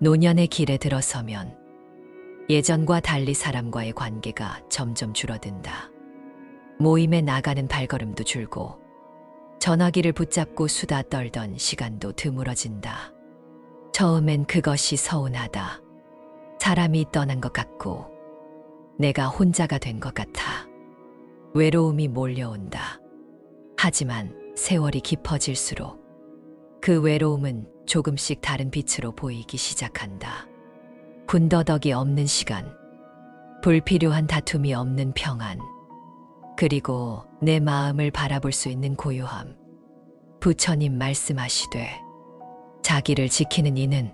노년의 길에 들어서면 예전과 달리 사람과의 관계가 점점 줄어든다. 모임에 나가는 발걸음도 줄고 전화기를 붙잡고 수다 떨던 시간도 드물어진다. 처음엔 그것이 서운하다. 사람이 떠난 것 같고 내가 혼자가 된 것 같아. 외로움이 몰려온다. 하지만 세월이 깊어질수록 그 외로움은 조금씩 다른 빛으로 보이기 시작한다. 군더더기 없는 시간, 불필요한 다툼이 없는 평안, 그리고 내 마음을 바라볼 수 있는 고요함. 부처님 말씀하시되 자기를 지키는 이는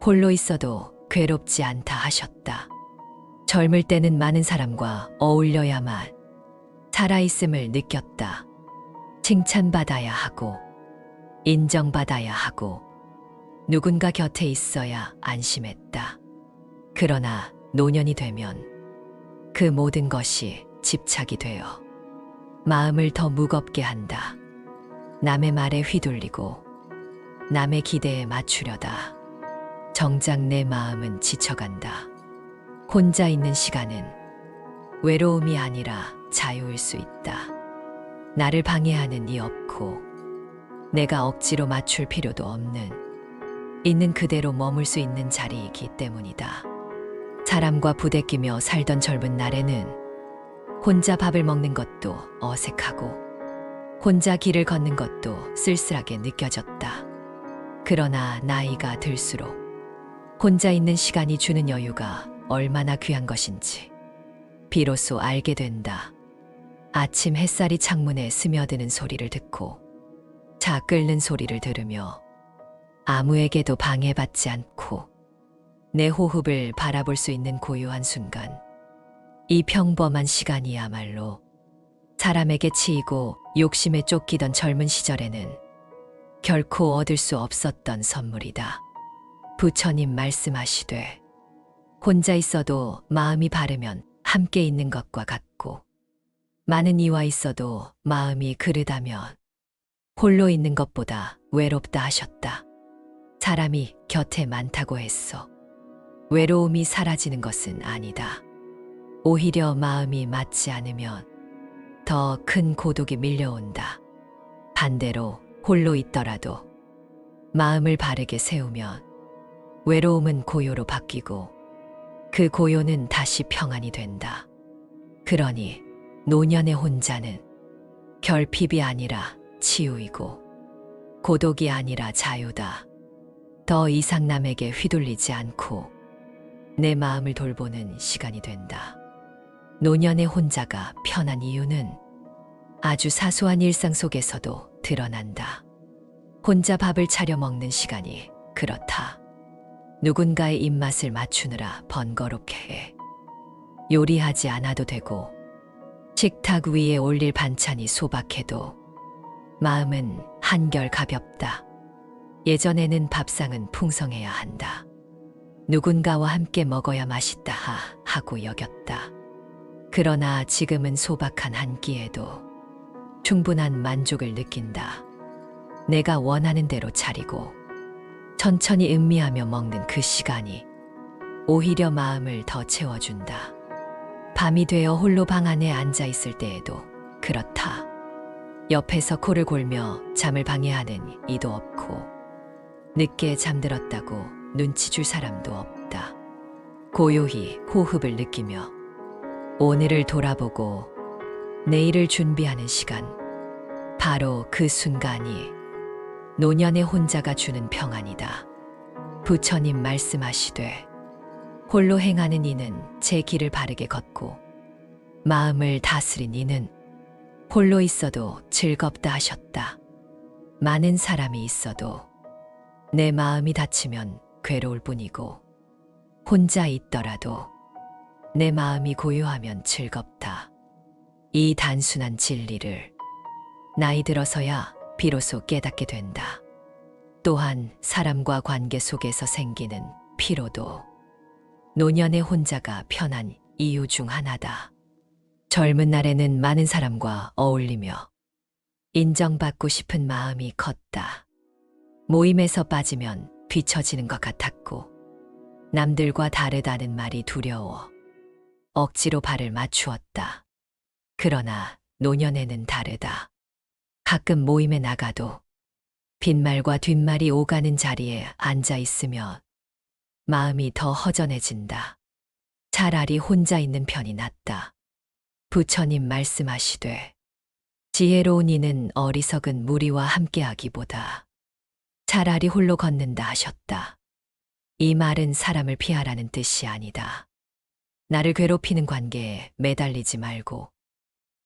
홀로 있어도 괴롭지 않다 하셨다. 젊을 때는 많은 사람과 어울려야만 살아있음을 느꼈다. 칭찬받아야 하고 인정받아야 하고 누군가 곁에 있어야 안심했다. 그러나 노년이 되면 그 모든 것이 집착이 되어 마음을 더 무겁게 한다. 남의 말에 휘둘리고 남의 기대에 맞추려다 정작 내 마음은 지쳐간다. 혼자 있는 시간은 외로움이 아니라 자유일 수 있다. 나를 방해하는 이 없고 내가 억지로 맞출 필요도 없는 있는 그대로 머물 수 있는 자리이기 때문이다. 사람과 부대끼며 살던 젊은 날에는 혼자 밥을 먹는 것도 어색하고 혼자 길을 걷는 것도 쓸쓸하게 느껴졌다. 그러나 나이가 들수록 혼자 있는 시간이 주는 여유가 얼마나 귀한 것인지 비로소 알게 된다. 아침 햇살이 창문에 스며드는 소리를 듣고 차 끓는 소리를 들으며 아무에게도 방해받지 않고 내 호흡을 바라볼 수 있는 고요한 순간, 이 평범한 시간이야말로 사람에게 치이고 욕심에 쫓기던 젊은 시절에는 결코 얻을 수 없었던 선물이다. 부처님 말씀하시되 혼자 있어도 마음이 바르면 함께 있는 것과 같고 많은 이와 있어도 마음이 그르다면 홀로 있는 것보다 외롭다 하셨다. 사람이 곁에 많다고 했어. 외로움이 사라지는 것은 아니다. 오히려 마음이 맞지 않으면 더 큰 고독이 밀려온다. 반대로 홀로 있더라도 마음을 바르게 세우면 외로움은 고요로 바뀌고 그 고요는 다시 평안이 된다. 그러니 노년의 혼자는 결핍이 아니라 치유이고 고독이 아니라 자유다. 더 이상 남에게 휘둘리지 않고 내 마음을 돌보는 시간이 된다. 노년의 혼자가 편한 이유는 아주 사소한 일상 속에서도 드러난다. 혼자 밥을 차려 먹는 시간이 그렇다. 누군가의 입맛을 맞추느라 번거롭게 해. 요리하지 않아도 되고 식탁 위에 올릴 반찬이 소박해도 마음은 한결 가볍다. 예전에는 밥상은 풍성해야 한다. 누군가와 함께 먹어야 맛있다 하고 여겼다. 그러나 지금은 소박한 한 끼에도 충분한 만족을 느낀다. 내가 원하는 대로 차리고 천천히 음미하며 먹는 그 시간이 오히려 마음을 더 채워준다. 밤이 되어 홀로 방 안에 앉아 있을 때에도 그렇다. 옆에서 코를 골며 잠을 방해하는 이도 없고 늦게 잠들었다고 눈치 줄 사람도 없다. 고요히 호흡을 느끼며 오늘을 돌아보고 내일을 준비하는 시간, 바로 그 순간이 노년의 혼자가 주는 평안이다. 부처님 말씀하시되 홀로 행하는 이는 제 길을 바르게 걷고 마음을 다스린 이는 홀로 있어도 즐겁다 하셨다. 많은 사람이 있어도 내 마음이 다치면 괴로울 뿐이고 혼자 있더라도 내 마음이 고요하면 즐겁다. 이 단순한 진리를 나이 들어서야 비로소 깨닫게 된다. 또한 사람과 관계 속에서 생기는 피로도 노년의 혼자가 편한 이유 중 하나다. 젊은 날에는 많은 사람과 어울리며 인정받고 싶은 마음이 컸다. 모임에서 빠지면 뒤처지는 것 같았고 남들과 다르다는 말이 두려워 억지로 발을 맞추었다. 그러나 노년에는 다르다. 가끔 모임에 나가도 빈말과 뒷말이 오가는 자리에 앉아 있으며 마음이 더 허전해진다. 차라리 혼자 있는 편이 낫다. 부처님 말씀하시되 지혜로운 이는 어리석은 무리와 함께하기보다 차라리 홀로 걷는다 하셨다. 이 말은 사람을 피하라는 뜻이 아니다. 나를 괴롭히는 관계에 매달리지 말고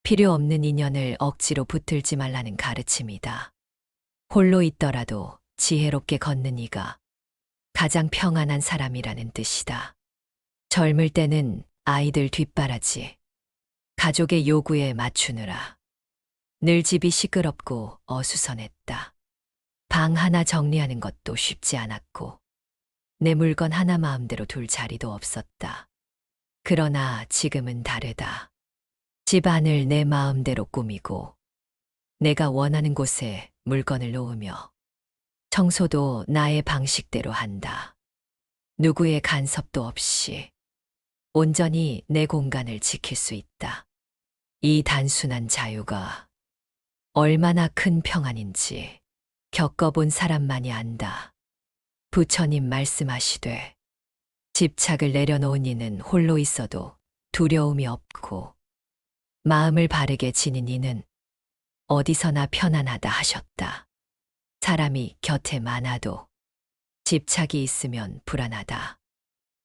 필요 없는 인연을 억지로 붙들지 말라는 가르침이다. 홀로 있더라도 지혜롭게 걷는 이가 가장 평안한 사람이라는 뜻이다. 젊을 때는 아이들 뒷바라지, 가족의 요구에 맞추느라 늘 집이 시끄럽고 어수선했다. 방 하나 정리하는 것도 쉽지 않았고 내 물건 하나 마음대로 둘 자리도 없었다. 그러나 지금은 다르다. 집안을 내 마음대로 꾸미고 내가 원하는 곳에 물건을 놓으며 청소도 나의 방식대로 한다. 누구의 간섭도 없이 온전히 내 공간을 지킬 수 있다. 이 단순한 자유가 얼마나 큰 평안인지 겪어본 사람만이 안다. 부처님 말씀하시되 집착을 내려놓은 이는 홀로 있어도 두려움이 없고 마음을 바르게 지닌 이는 어디서나 편안하다 하셨다. 사람이 곁에 많아도 집착이 있으면 불안하다.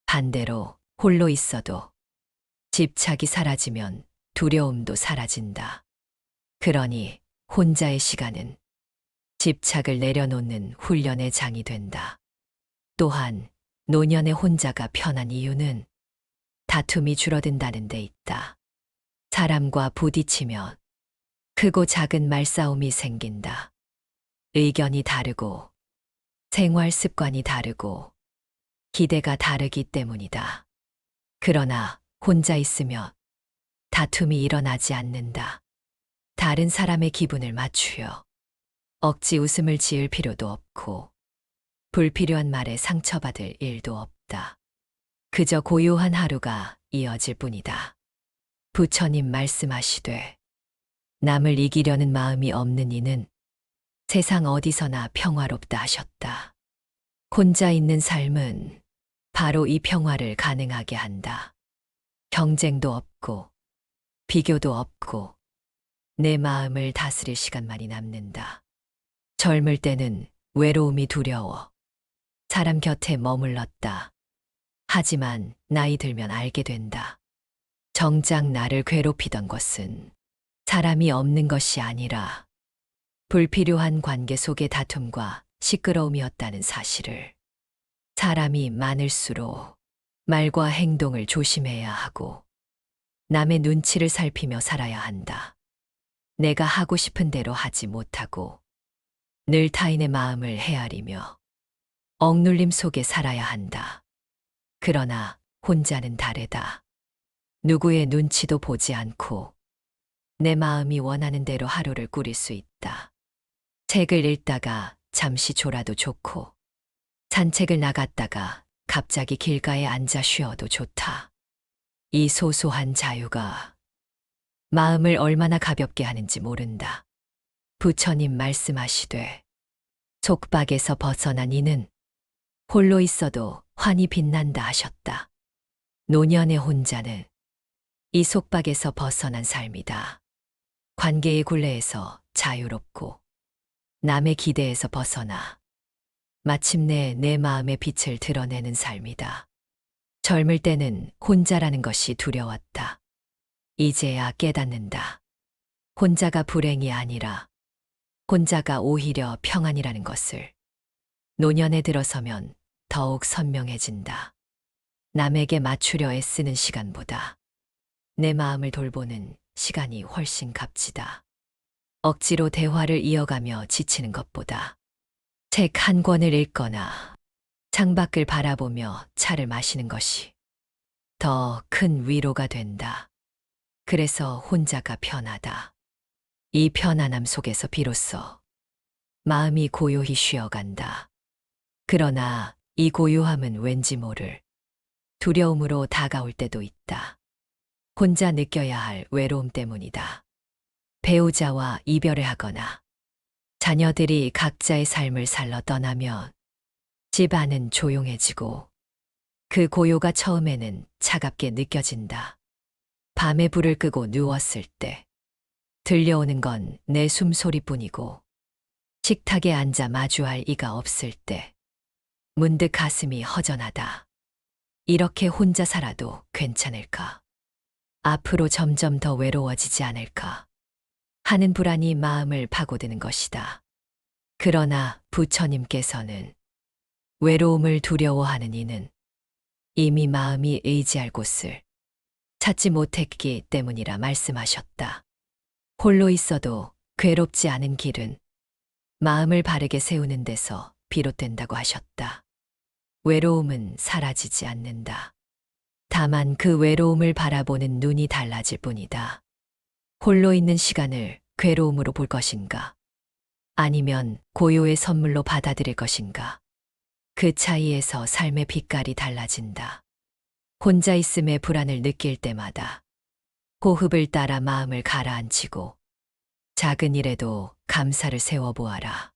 반대로 홀로 있어도 집착이 사라지면 두려움도 사라진다. 그러니 혼자의 시간은 집착을 내려놓는 훈련의 장이 된다. 또한 노년의 혼자가 편한 이유는 다툼이 줄어든다는 데 있다. 사람과 부딪히면 크고 작은 말싸움이 생긴다. 의견이 다르고 생활 습관이 다르고 기대가 다르기 때문이다. 그러나 혼자 있으면 다툼이 일어나지 않는다. 다른 사람의 기분을 맞추려 억지 웃음을 지을 필요도 없고 불필요한 말에 상처받을 일도 없다. 그저 고요한 하루가 이어질 뿐이다. 부처님 말씀하시되 남을 이기려는 마음이 없는 이는 세상 어디서나 평화롭다 하셨다. 혼자 있는 삶은 바로 이 평화를 가능하게 한다. 경쟁도 없고 비교도 없고 내 마음을 다스릴 시간만이 남는다. 젊을 때는 외로움이 두려워 사람 곁에 머물렀다. 하지만 나이 들면 알게 된다. 정작 나를 괴롭히던 것은 사람이 없는 것이 아니라 불필요한 관계 속의 다툼과 시끄러움이었다는 사실을. 사람이 많을수록 말과 행동을 조심해야 하고 남의 눈치를 살피며 살아야 한다. 내가 하고 싶은 대로 하지 못하고 늘 타인의 마음을 헤아리며 억눌림 속에 살아야 한다. 그러나 혼자는 다르다. 누구의 눈치도 보지 않고 내 마음이 원하는 대로 하루를 꾸릴 수 있다. 책을 읽다가 잠시 졸아도 좋고 산책을 나갔다가 갑자기 길가에 앉아 쉬어도 좋다. 이 소소한 자유가 마음을 얼마나 가볍게 하는지 모른다. 부처님 말씀하시되 속박에서 벗어난 이는 홀로 있어도 환히 빛난다 하셨다. 노년의 혼자는 이 속박에서 벗어난 삶이다. 관계의 굴레에서 자유롭고 남의 기대에서 벗어나 마침내 내 마음의 빛을 드러내는 삶이다. 젊을 때는 혼자라는 것이 두려웠다. 이제야 깨닫는다. 혼자가 불행이 아니라 혼자가 오히려 평안이라는 것을. 노년에 들어서면 더욱 선명해진다. 남에게 맞추려 애쓰는 시간보다 내 마음을 돌보는 시간이 훨씬 값지다. 억지로 대화를 이어가며 지치는 것보다 책 한 권을 읽거나 창밖을 바라보며 차를 마시는 것이 더 큰 위로가 된다. 그래서 혼자가 편하다. 이 편안함 속에서 비로소 마음이 고요히 쉬어간다. 그러나 이 고요함은 왠지 모를 두려움으로 다가올 때도 있다. 혼자 느껴야 할 외로움 때문이다. 배우자와 이별을 하거나 자녀들이 각자의 삶을 살러 떠나면 집안은 조용해지고 그 고요가 처음에는 차갑게 느껴진다. 밤에 불을 끄고 누웠을 때 들려오는 건 내 숨소리뿐이고 식탁에 앉아 마주할 이가 없을 때 문득 가슴이 허전하다. 이렇게 혼자 살아도 괜찮을까? 앞으로 점점 더 외로워지지 않을까? 하는 불안이 마음을 파고드는 것이다. 그러나 부처님께서는 외로움을 두려워하는 이는 이미 마음이 의지할 곳을 찾지 못했기 때문이라 말씀하셨다. 홀로 있어도 괴롭지 않은 길은 마음을 바르게 세우는 데서 비롯된다고 하셨다. 외로움은 사라지지 않는다. 다만 그 외로움을 바라보는 눈이 달라질 뿐이다. 홀로 있는 시간을 괴로움으로 볼 것인가? 아니면 고요의 선물로 받아들일 것인가? 그 차이에서 삶의 빛깔이 달라진다. 혼자 있음의 불안을 느낄 때마다 호흡을 따라 마음을 가라앉히고 작은 일에도 감사를 세워보아라.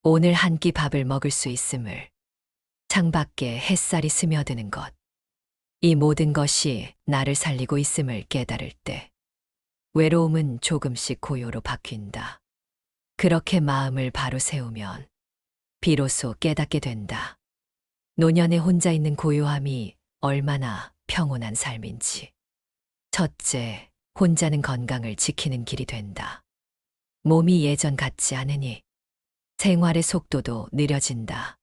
오늘 한 끼 밥을 먹을 수 있음을, 창밖에 햇살이 스며드는 것, 이 모든 것이 나를 살리고 있음을 깨달을 때 외로움은 조금씩 고요로 바뀐다. 그렇게 마음을 바로 세우면 비로소 깨닫게 된다. 노년에 혼자 있는 고요함이 얼마나 평온한 삶인지. 첫째, 혼자는 건강을 지키는 길이 된다. 몸이 예전 같지 않으니 생활의 속도도 느려진다.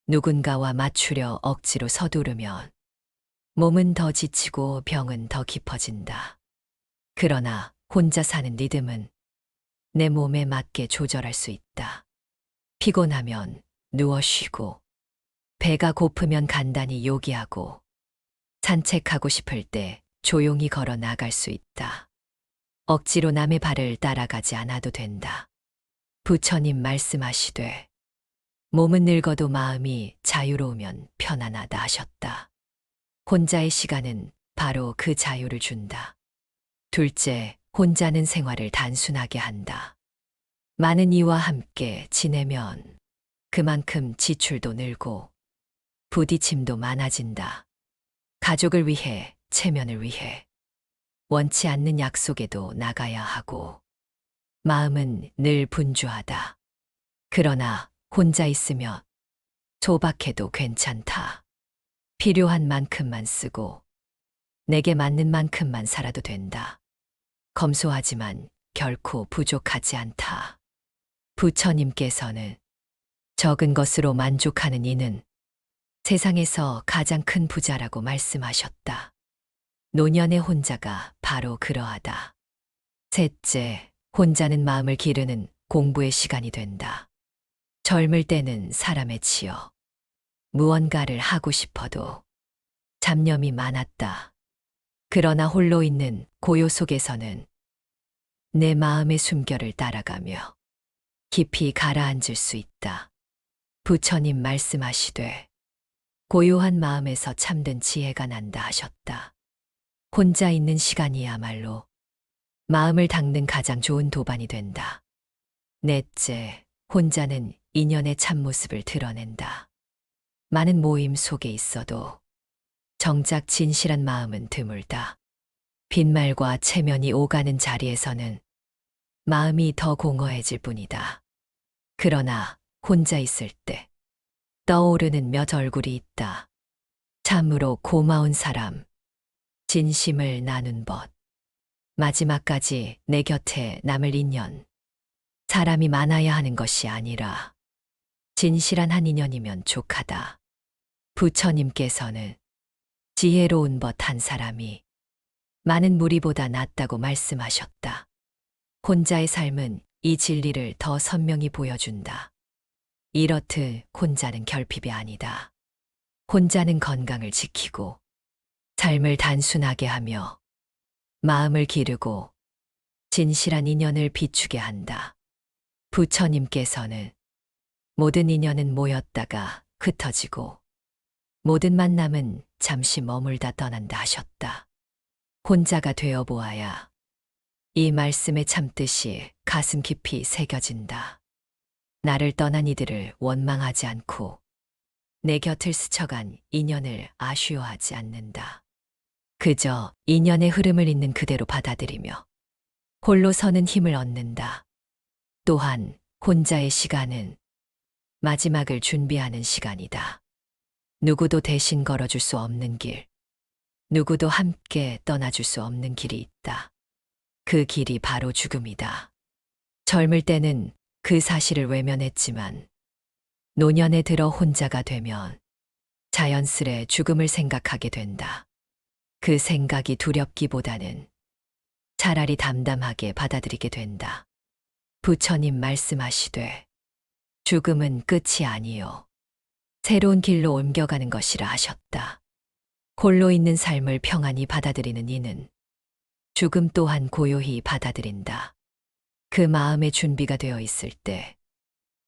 누군가와 맞추려 억지로 서두르면 몸은 더 지치고 병은 더 깊어진다. 그러나 혼자 사는 리듬은 내 몸에 맞게 조절할 수 있다. 피곤하면 누워 쉬고, 배가 고프면 간단히 요기하고, 산책하고 싶을 때 조용히 걸어 나갈 수 있다. 억지로 남의 발을 따라가지 않아도 된다. 부처님 말씀하시되, 몸은 늙어도 마음이 자유로우면 편안하다 하셨다. 혼자의 시간은 바로 그 자유를 준다. 둘째, 혼자는 생활을 단순하게 한다. 많은 이와 함께 지내면 그만큼 지출도 늘고 부딪힘도 많아진다. 가족을 위해, 체면을 위해 원치 않는 약속에도 나가야 하고 마음은 늘 분주하다. 그러나 혼자 있으면 소박해도 괜찮다. 필요한 만큼만 쓰고 내게 맞는 만큼만 살아도 된다. 검소하지만 결코 부족하지 않다. 부처님께서는 적은 것으로 만족하는 이는 세상에서 가장 큰 부자라고 말씀하셨다. 노년의 혼자가 바로 그러하다. 셋째, 혼자는 마음을 기르는 공부의 시간이 된다. 젊을 때는 사람에 치여 무언가를 하고 싶어도 잡념이 많았다. 그러나 홀로 있는 고요 속에서는 내 마음의 숨결을 따라가며 깊이 가라앉을 수 있다. 부처님 말씀하시되 고요한 마음에서 참된 지혜가 난다 하셨다. 혼자 있는 시간이야말로 마음을 닦는 가장 좋은 도반이 된다. 넷째, 혼자는 인연의 참모습을 드러낸다. 많은 모임 속에 있어도 정작 진실한 마음은 드물다. 빈말과 체면이 오가는 자리에서는 마음이 더 공허해질 뿐이다. 그러나 혼자 있을 때 떠오르는 몇 얼굴이 있다. 참으로 고마운 사람, 진심을 나눈 벗, 마지막까지 내 곁에 남을 인연. 사람이 많아야 하는 것이 아니라 진실한 한 인연이면 족하다. 부처님께서는 지혜로운 벗 한 사람이 많은 무리보다 낫다고 말씀하셨다. 혼자의 삶은 이 진리를 더 선명히 보여준다. 이렇듯 혼자는 결핍이 아니다. 혼자는 건강을 지키고 삶을 단순하게 하며 마음을 기르고 진실한 인연을 비추게 한다. 부처님께서는 모든 인연은 모였다가 흩어지고 모든 만남은 잠시 머물다 떠난다 하셨다. 혼자가 되어 보아야 이 말씀의 참뜻이 가슴 깊이 새겨진다. 나를 떠난 이들을 원망하지 않고 내 곁을 스쳐간 인연을 아쉬워하지 않는다. 그저 인연의 흐름을 있는 그대로 받아들이며 홀로 서는 힘을 얻는다. 또한 혼자의 시간은 마지막을 준비하는 시간이다. 누구도 대신 걸어줄 수 없는 길, 누구도 함께 떠나줄 수 없는 길이 있다. 그 길이 바로 죽음이다. 젊을 때는 그 사실을 외면했지만 노년에 들어 혼자가 되면 자연스레 죽음을 생각하게 된다. 그 생각이 두렵기보다는 차라리 담담하게 받아들이게 된다. 부처님 말씀하시되 죽음은 끝이 아니요 새로운 길로 옮겨가는 것이라 하셨다. 홀로 있는 삶을 평안히 받아들이는 이는 죽음 또한 고요히 받아들인다. 그 마음의 준비가 되어 있을 때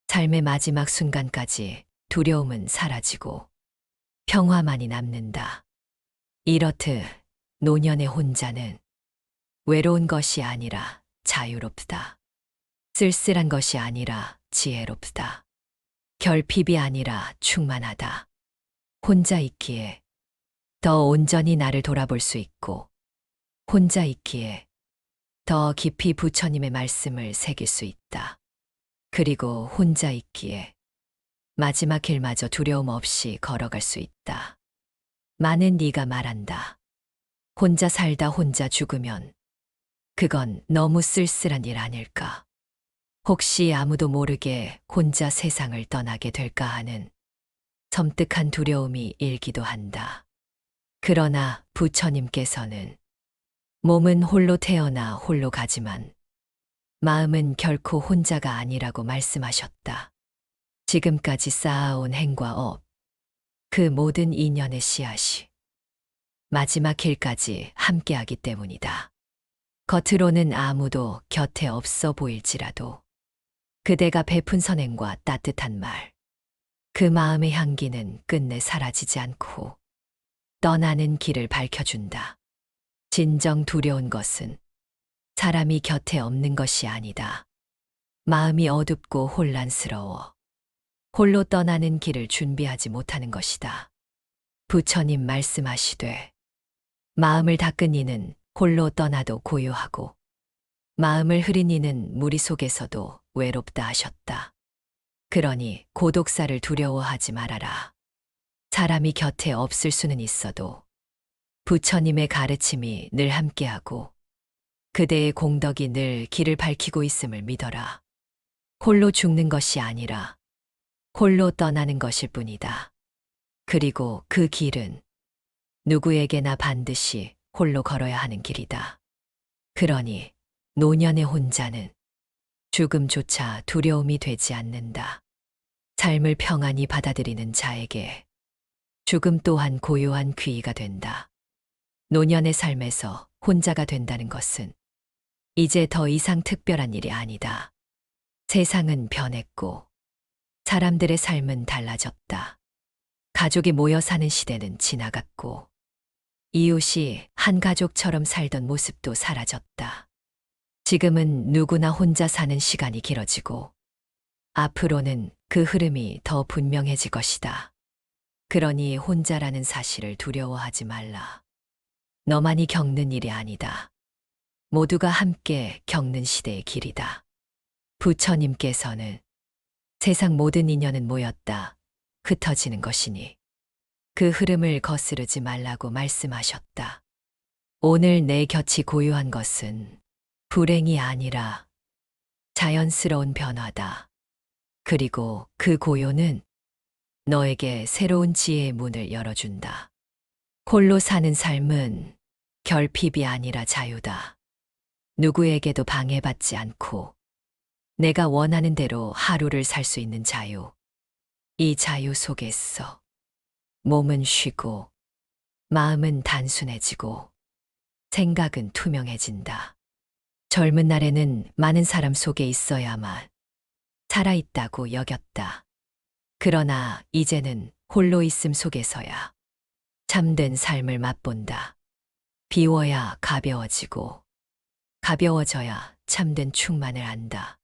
삶의 마지막 순간까지 두려움은 사라지고 평화만이 남는다. 이렇듯 노년의 혼자는 외로운 것이 아니라 자유롭다. 쓸쓸한 것이 아니라 지혜롭다. 결핍이 아니라 충만하다. 혼자 있기에 더 온전히 나를 돌아볼 수 있고 혼자 있기에 더 깊이 부처님의 말씀을 새길 수 있다. 그리고 혼자 있기에 마지막 길마저 두려움 없이 걸어갈 수 있다. 많은 네가 말한다. 혼자 살다 혼자 죽으면 그건 너무 쓸쓸한 일 아닐까? 혹시 아무도 모르게 혼자 세상을 떠나게 될까 하는 섬뜩한 두려움이 일기도 한다. 그러나 부처님께서는 몸은 홀로 태어나 홀로 가지만 마음은 결코 혼자가 아니라고 말씀하셨다. 지금까지 쌓아온 행과 업, 그 모든 인연의 씨앗이 마지막 길까지 함께하기 때문이다. 겉으로는 아무도 곁에 없어 보일지라도 그대가 베푼 선행과 따뜻한 말, 그 마음의 향기는 끝내 사라지지 않고 떠나는 길을 밝혀준다. 진정 두려운 것은 사람이 곁에 없는 것이 아니다. 마음이 어둡고 혼란스러워 홀로 떠나는 길을 준비하지 못하는 것이다. 부처님 말씀하시되 마음을 닦은 이는 홀로 떠나도 고요하고 마음을 흐린 이는 무리 속에서도 외롭다 하셨다. 그러니 고독사를 두려워하지 말아라. 사람이 곁에 없을 수는 있어도 부처님의 가르침이 늘 함께하고 그대의 공덕이 늘 길을 밝히고 있음을 믿어라. 홀로 죽는 것이 아니라 홀로 떠나는 것일 뿐이다. 그리고 그 길은 누구에게나 반드시 홀로 걸어야 하는 길이다. 그러니 노년의 혼자는 죽음조차 두려움이 되지 않는다. 삶을 평안히 받아들이는 자에게 죽음 또한 고요한 귀의가 된다. 노년의 삶에서 혼자가 된다는 것은 이제 더 이상 특별한 일이 아니다. 세상은 변했고 사람들의 삶은 달라졌다. 가족이 모여 사는 시대는 지나갔고 이웃이 한 가족처럼 살던 모습도 사라졌다. 지금은 누구나 혼자 사는 시간이 길어지고 앞으로는 그 흐름이 더 분명해질 것이다. 그러니 혼자라는 사실을 두려워하지 말라. 너만이 겪는 일이 아니다. 모두가 함께 겪는 시대의 길이다. 부처님께서는 세상 모든 인연은 모였다 흩어지는 것이니 그 흐름을 거스르지 말라고 말씀하셨다. 오늘 내 곁이 고요한 것은 불행이 아니라 자연스러운 변화다. 그리고 그 고요는 너에게 새로운 지혜의 문을 열어준다. 홀로 사는 삶은 결핍이 아니라 자유다. 누구에게도 방해받지 않고 내가 원하는 대로 하루를 살 수 있는 자유. 이 자유 속에서 몸은 쉬고 마음은 단순해지고 생각은 투명해진다. 젊은 날에는 많은 사람 속에 있어야만 살아있다고 여겼다. 그러나 이제는 홀로 있음 속에서야 참된 삶을 맛본다. 비워야 가벼워지고 가벼워져야 참된 충만을 안다.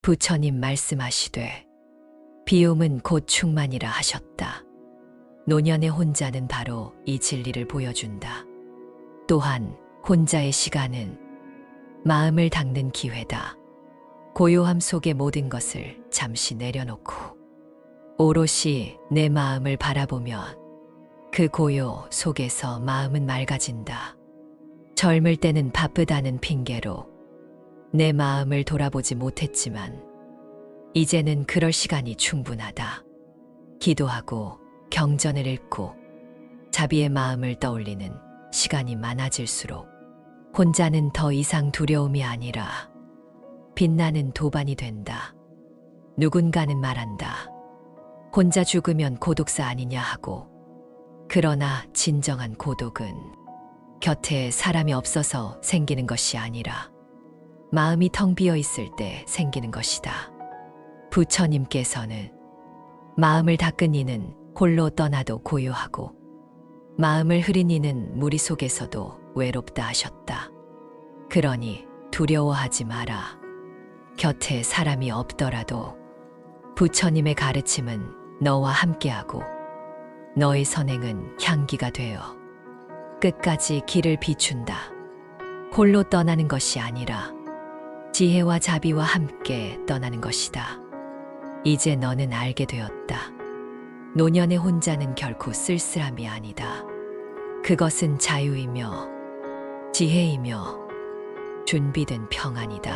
부처님 말씀하시되 비움은 곧 충만이라 하셨다. 노년의 혼자는 바로 이 진리를 보여준다. 또한 혼자의 시간은 마음을 닦는 기회다. 고요함 속의 모든 것을 잠시 내려놓고 오롯이 내 마음을 바라보면 그 고요 속에서 마음은 맑아진다. 젊을 때는 바쁘다는 핑계로 내 마음을 돌아보지 못했지만 이제는 그럴 시간이 충분하다. 기도하고 경전을 읽고 자비의 마음을 떠올리는 시간이 많아질수록 혼자는 더 이상 두려움이 아니라 빛나는 도반이 된다. 누군가는 말한다. 혼자 죽으면 고독사 아니냐 하고. 그러나 진정한 고독은 곁에 사람이 없어서 생기는 것이 아니라 마음이 텅 비어 있을 때 생기는 것이다. 부처님께서는 마음을 닦은 이는 홀로 떠나도 고요하고 마음을 흐린 이는 무리 속에서도 외롭다 하셨다. 그러니 두려워하지 마라. 곁에 사람이 없더라도 부처님의 가르침은 너와 함께하고 너의 선행은 향기가 되어 끝까지 길을 비춘다. 홀로 떠나는 것이 아니라 지혜와 자비와 함께 떠나는 것이다. 이제 너는 알게 되었다. 노년의 혼자는 결코 쓸쓸함이 아니다. 그것은 자유이며 지혜이며 준비된 평안이다.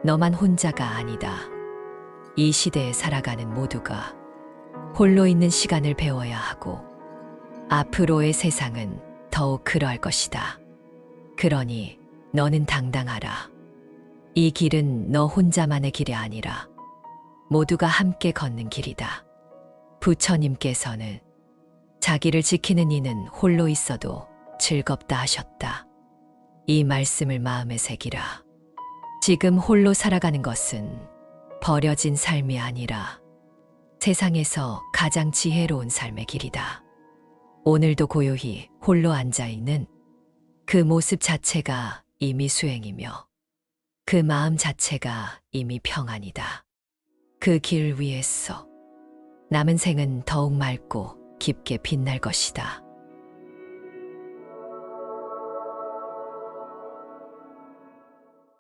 너만 혼자가 아니다. 이 시대에 살아가는 모두가 홀로 있는 시간을 배워야 하고 앞으로의 세상은 더욱 그러할 것이다. 그러니 너는 당당하라. 이 길은 너 혼자만의 길이 아니라 모두가 함께 걷는 길이다. 부처님께서는 자기를 지키는 이는 홀로 있어도 즐겁다 하셨다. 이 말씀을 마음에 새기라. 지금 홀로 살아가는 것은 버려진 삶이 아니라 세상에서 가장 지혜로운 삶의 길이다. 오늘도 고요히 홀로 앉아있는 그 모습 자체가 이미 수행이며 그 마음 자체가 이미 평안이다. 그 길 위에서 남은 생은 더욱 맑고 깊게 빛날 것이다.